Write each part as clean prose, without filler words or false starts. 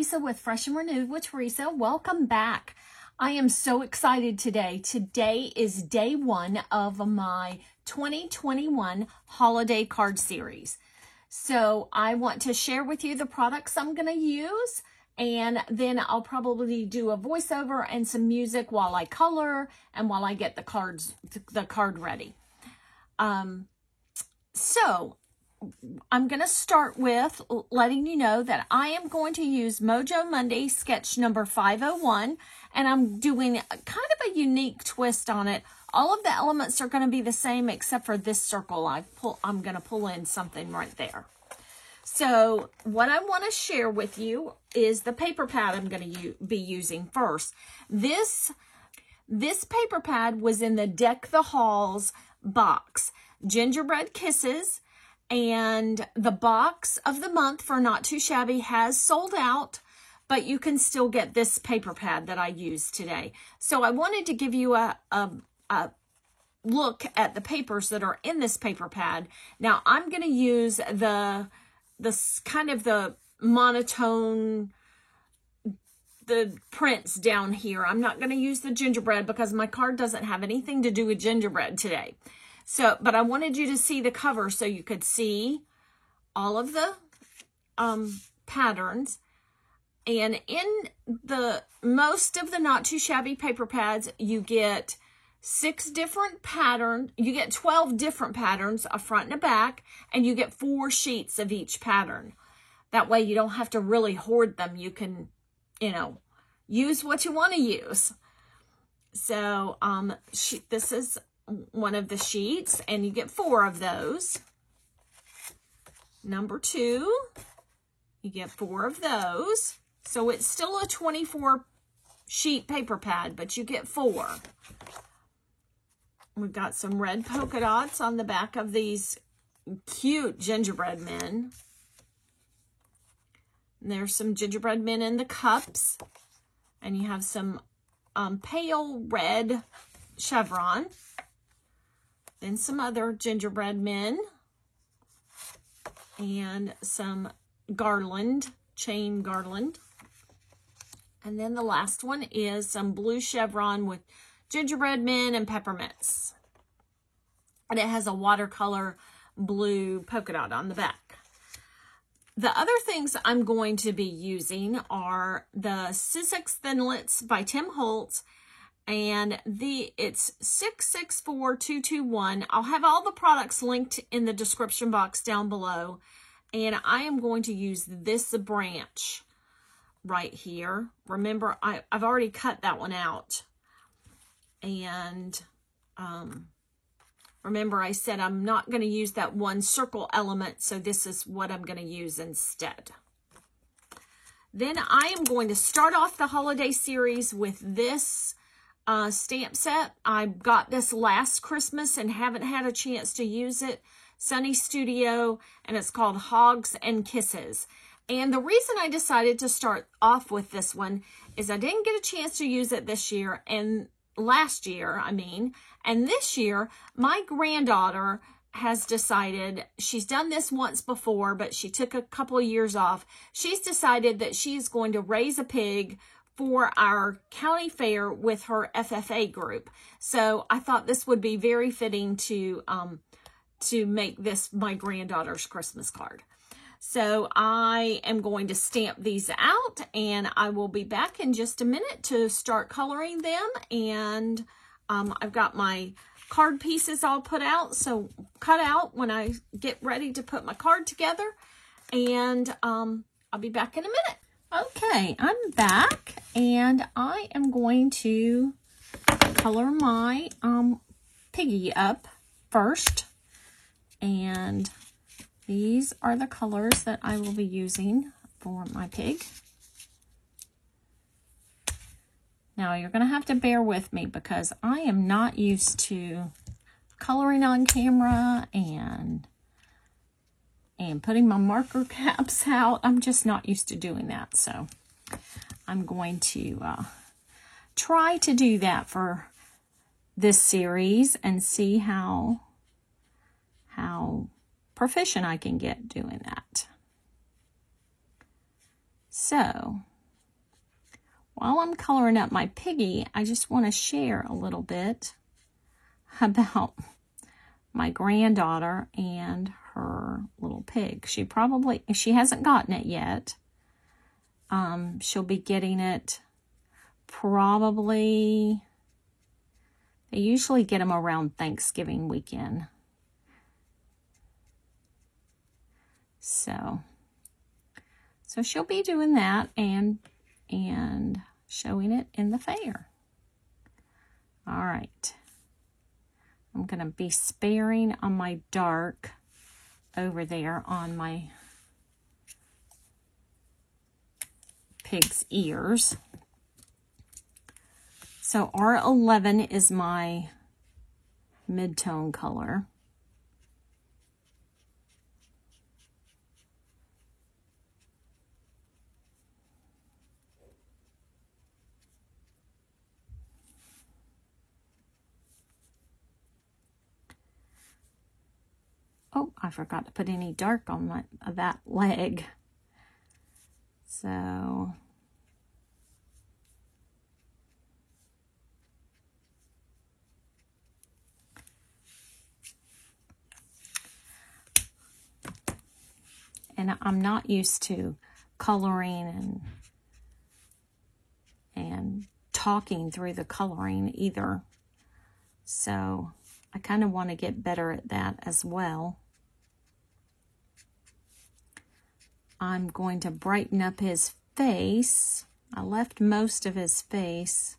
Teresa with Fresh and Renewed with Teresa. Welcome back. I am so excited today. Today is day one of my 2021 holiday card series. So I want to share with you the products I'm going to use, and then I'll probably do a voiceover and some music while I color and while I get the card ready. So I'm going to start with letting you know that I am going to use Mojo Monday sketch number 501, and I'm doing kind of a unique twist on it. All of the elements are going to be the same except for this circle. I'm going to pull in something right there. So what I want to share with you is the paper pad I'm going to be using first. This paper pad was in the Deck the Halls box. Gingerbread Kisses. And the box of the month for Not Too Shabby has sold out, but you can still get this paper pad that I used today. So I wanted to give you a look at the papers that are in this paper pad. Now I'm going to use the kind of the monotone, the prints down here. I'm not going to use the gingerbread because my card doesn't have anything to do with gingerbread today. So, but I wanted you to see the cover so you could see all of the patterns. And in the most of the Not Too Shabby paper pads, you get 6 different patterns. You get 12 different patterns, a front and a back, and you get 4 sheets of each pattern. That way you don't have to really hoard them. You can, use what you want to use. So, this is one of the sheets, and you get 4 of those. Number 2, you get 4 of those. So it's still a 24 sheet paper pad, but you get 4. We've got some red polka dots on the back of these cute gingerbread men. And there's some gingerbread men in the cups, and you have some pale red chevron. Then some other gingerbread men and some garland, chain garland. And then the last one is some blue chevron with gingerbread men and peppermints. And it has a watercolor blue polka dot on the back. The other things I'm going to be using are the Sizzix Thinlits by Tim Holtz. And it's 664221. I'll have all the products linked in the description box down below. And I am going to use this branch right here. Remember, I've already cut that one out. And remember, I said I'm not going to use that one circle element. So this is what I'm going to use instead. Then I am going to start off the holiday series with this stamp set. I got this last Christmas and haven't had a chance to use it. Sunny Studio, and it's called Hogs and Kisses. And the reason I decided to start off with this one is I didn't get a chance to use it this year, and last year, and this year, my granddaughter has decided, she's done this once before, but she took a couple of years off. She's decided that she's going to raise a pig for our county fair with her FFA group. So I thought this would be very fitting to make this my granddaughter's Christmas card. So I am going to stamp these out, and I will be back in just a minute to start coloring them. And I've got my card pieces all cut out when I get ready to put my card together. And I'll be back in a minute. Okay, I'm back, and I am going to color my piggy up first. And these are the colors that I will be using for my pig. Now, you're going to have to bear with me because I am not used to coloring on camera and putting my marker caps out. I'm just not used to doing that. So I'm going to try to do that for this series and see how proficient I can get doing that. So while I'm coloring up my piggy, I just want to share a little bit about my granddaughter and her little pig. She hasn't gotten it yet. She'll be getting it probably, they usually get them around Thanksgiving weekend. So she'll be doing that and showing it in the fair. All right. I'm going to be sparing on my dark over there on my pig's ears. So R11 is my mid-tone color. Oh, I forgot to put any dark on that leg. So and I'm not used to coloring and talking through the coloring either. So I kind of want to get better at that as well. I'm going to brighten up his face. I left most of his face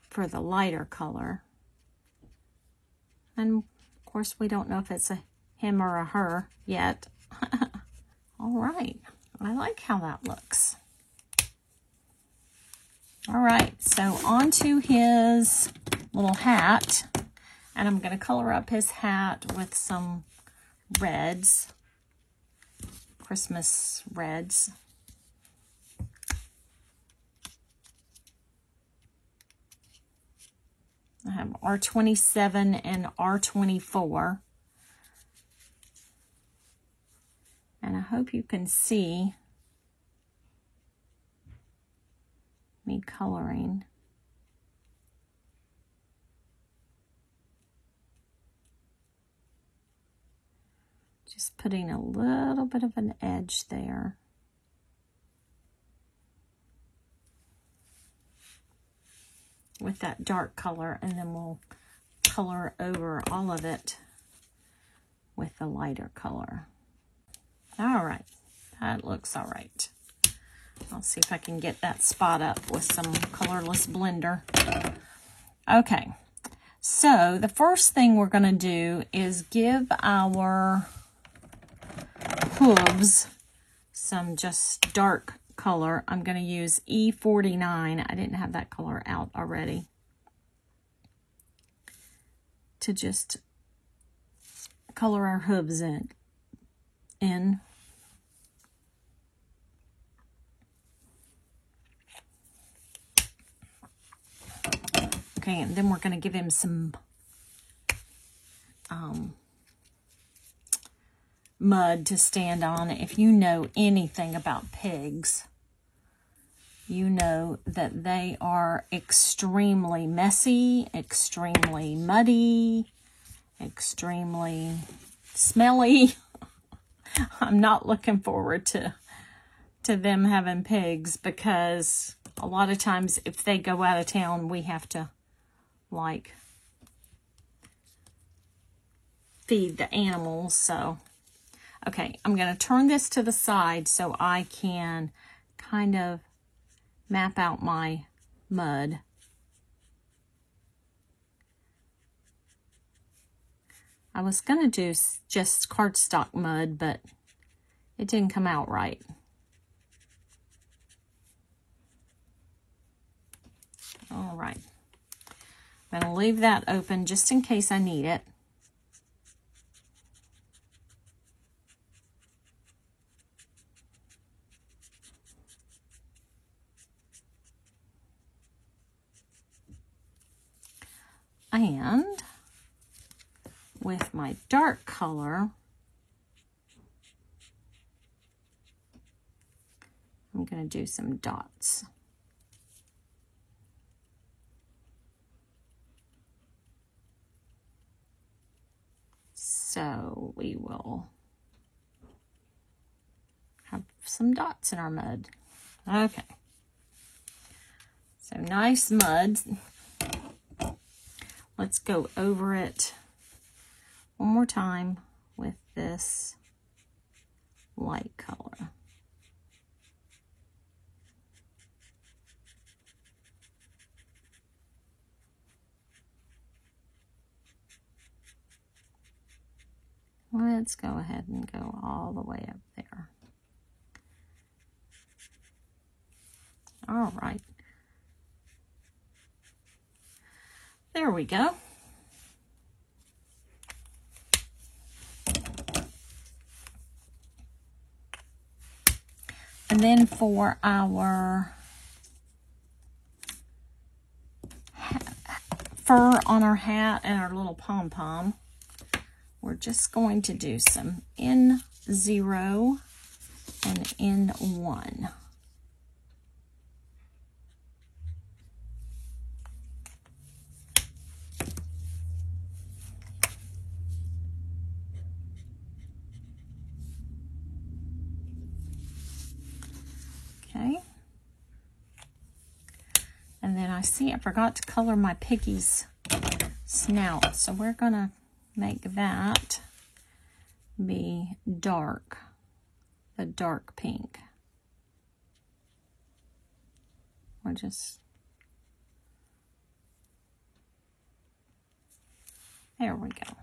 for the lighter color. And of course, we don't know if it's a him or a her yet. All right, I like how that looks. All right, so on to his little hat. And I'm going to color up his hat with some reds, Christmas reds. I have R27 and R24. And I hope you can see me coloring. Just putting a little bit of an edge there. With that dark color, and then we'll color over all of it with the lighter color. All right, that looks all right. I'll see if I can get that spot up with some colorless blender. Okay, so the first thing we're going to do is give our hooves some just dark color. I'm going to use E49. I didn't have that color out already. To just color our hooves in. Okay, and then we're going to give him some mud to stand on. If you know anything about pigs, you know that they are extremely messy, extremely muddy, extremely smelly. I'm not looking forward to them having pigs, because a lot of times if they go out of town, we have to like feed the animals. So okay, I'm going to turn this to the side so I can kind of map out my mud. I was going to do just cardstock mud, but it didn't come out right. All right. I'm going to leave that open just in case I need it. And with my dark color, I'm I'm going to do some dots. So we will have some dots in our mud. Okay. So nice mud. Let's go over it one more time with this light color. Let's go ahead and go all the way up there. All right. There we go. And then for our fur on our hat and our little pom-pom, we're just going to do some N0 and N1. Okay. And then I see I forgot to color my piggy's snout, so we're gonna make that be dark, the dark pink. We're just, there we go.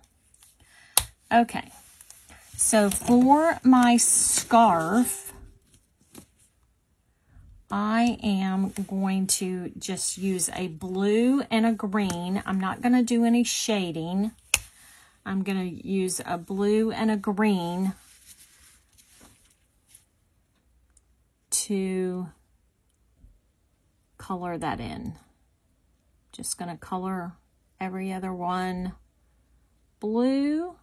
Okay, so for my scarf, I am going to just use a blue and a green. I'm not going to do any shading. I'm going to use a blue and a green to color that in. Just going to color every other one blue,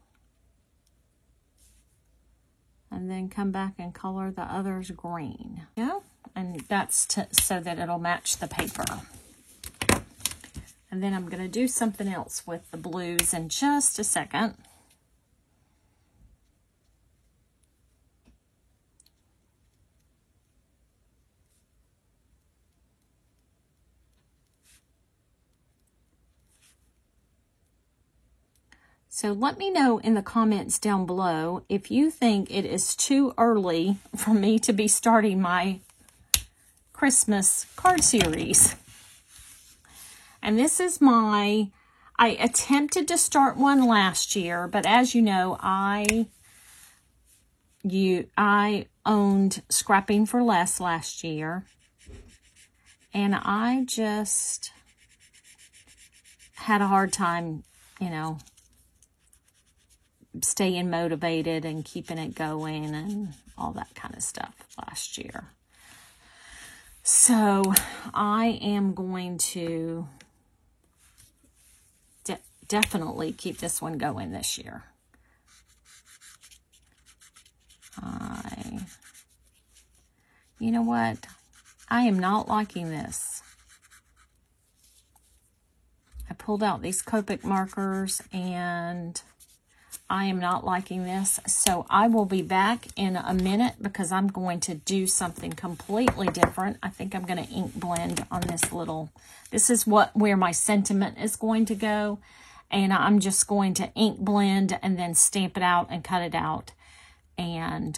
and then come back and color the others green. Yeah, and that's so that it'll match the paper. And then I'm going to do something else with the blues in just a second. So let me know in the comments down below if you think it is too early for me to be starting my Christmas card series. And this is I attempted to start one last year, but as you know, I owned Scrapping for Less last year, and I just had a hard time, you know, staying motivated and keeping it going and all that kind of stuff last year. So I am going to definitely keep this one going this year. You know what? I am not liking this. I pulled out these Copic markers and I am not liking this. So I will be back in a minute because I'm going to do something completely different. I think I'm going to ink blend on this little, this is where my sentiment is going to go. And I'm just going to ink blend and then stamp it out and cut it out and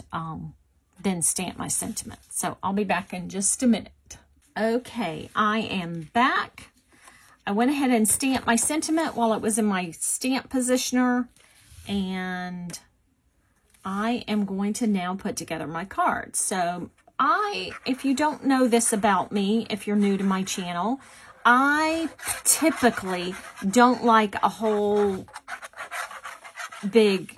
then stamp my sentiment. So I'll be back in just a minute. Okay, I am back. I went ahead and stamped my sentiment while it was in my stamp positioner. And I am going to now put together my cards. So if you don't know this about me, if you're new to my channel, I typically don't like a whole big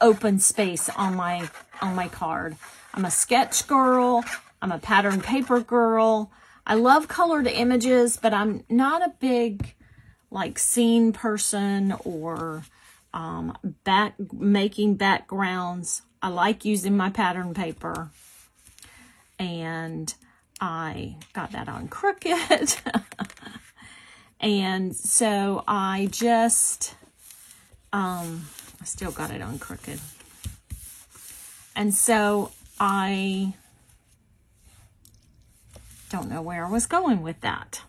open space on my card. I'm a sketch girl. I'm a pattern paper girl. I love colored images, but I'm not a big like scene person or making backgrounds. I like using my pattern paper. and I got that on crooked. And so I just, I still got it on crooked. And so I don't know where I was going with that.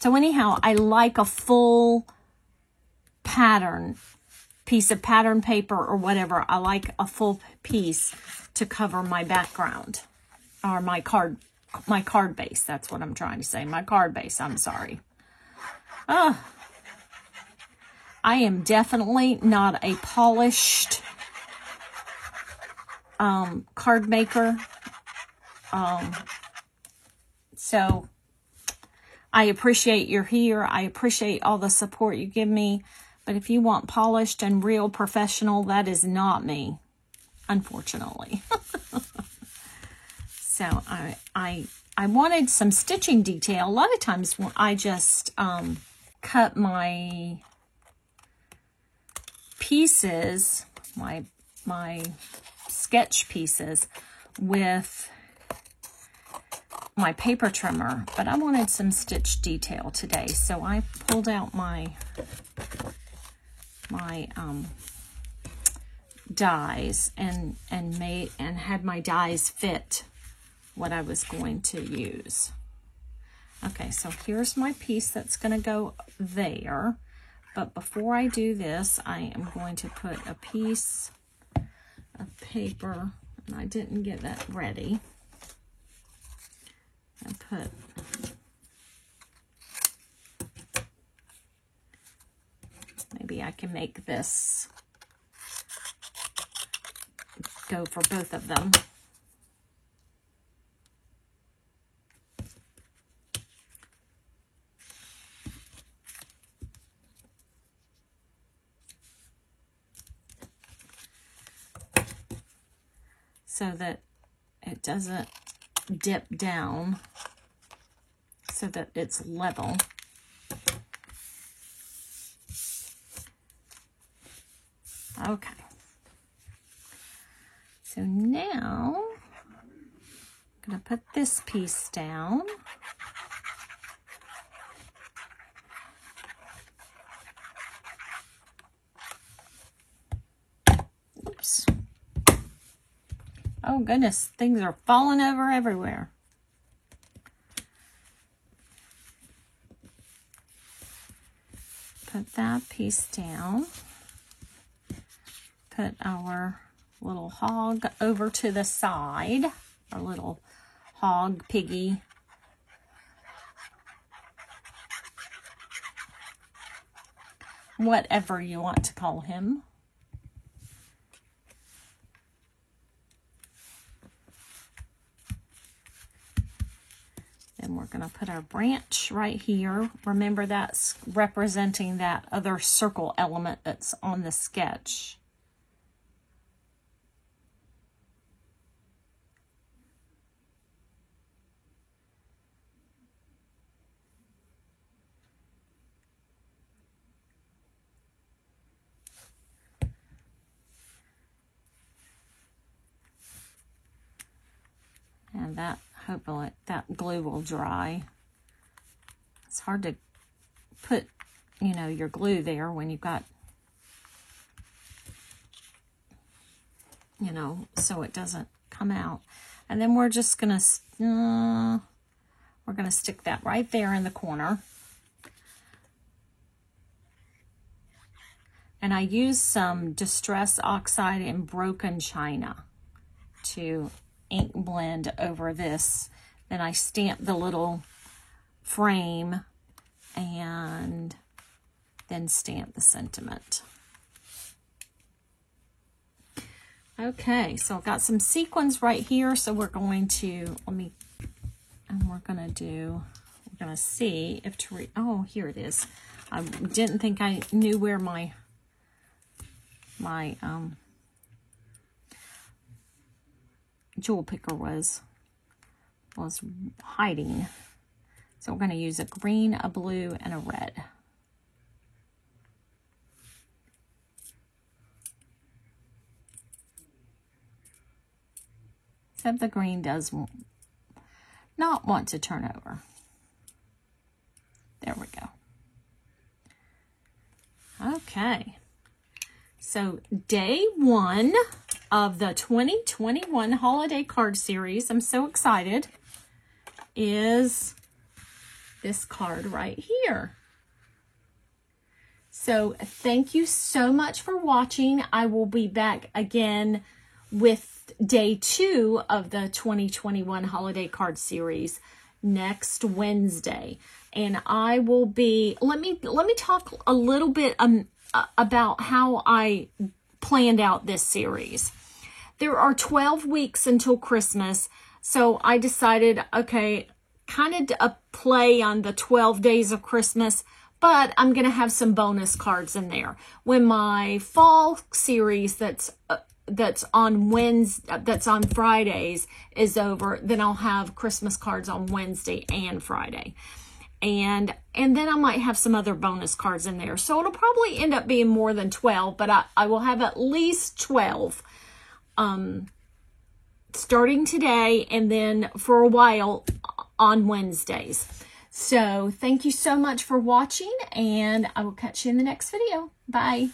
So anyhow, I like a full pattern, piece of pattern paper or whatever. I like a full piece to cover my background or my card base. That's what I'm trying to say. My card base. I'm sorry. I am definitely not a polished card maker. So I appreciate you're here. I appreciate all the support you give me. But if you want polished and real professional, that is not me, unfortunately. So I wanted some stitching detail. A lot of times when I just cut my pieces, my sketch pieces with my paper trimmer, but I wanted some stitch detail today, so I pulled out my dies and had my dies fit what I was going to use. Okay, so here's my piece that's going to go there. But before I do this, I am going to put a piece of paper, and I didn't get that ready. I put maybe I can make this go for both of them. So that it doesn't dip down, so that it's level. Okay. So now I'm going to put this piece down. Oops. Oh goodness, things are falling over everywhere. Put that piece down. Put our little hog over to the side. Our little hog, piggy. Whatever you want to call him. Then we're going to put our branch right here. Remember, that's representing that other circle element that's on the sketch. And that, hopefully, that glue will dry. It's hard to put, you know, your glue there when you've got, you know, so it doesn't come out. And then we're just going to, stick that right there in the corner. And I used some Distress Oxide and Broken China to ink blend over this. Then I stamped the little frame and then stamp the sentiment. Okay, so I've got some sequins right here, so we're going to, we're going to see if oh, here it is. I didn't think I knew where my jewel picker was hiding. So we're going to use a green, a blue, and a red. Except the green does not want to turn over. There we go. Okay. So day 1 of the 2021 holiday card series, I'm so excited, is this card right here. So thank you so much for watching. I will be back again with day 2 of the 2021 holiday card series next Wednesday. And I will be, let me talk a little bit about how I planned out this series. There are 12 weeks until Christmas, so I decided, okay, kind of a play on the 12 days of Christmas, but I'm going to have some bonus cards in there. When my fall series that's on Fridays is over, then I'll have Christmas cards on Wednesday and Friday. And then I might have some other bonus cards in there. So it'll probably end up being more than 12, but I will have at least 12 starting today and then for a while on Wednesdays. So thank you so much for watching, and I will catch you in the next video. Bye.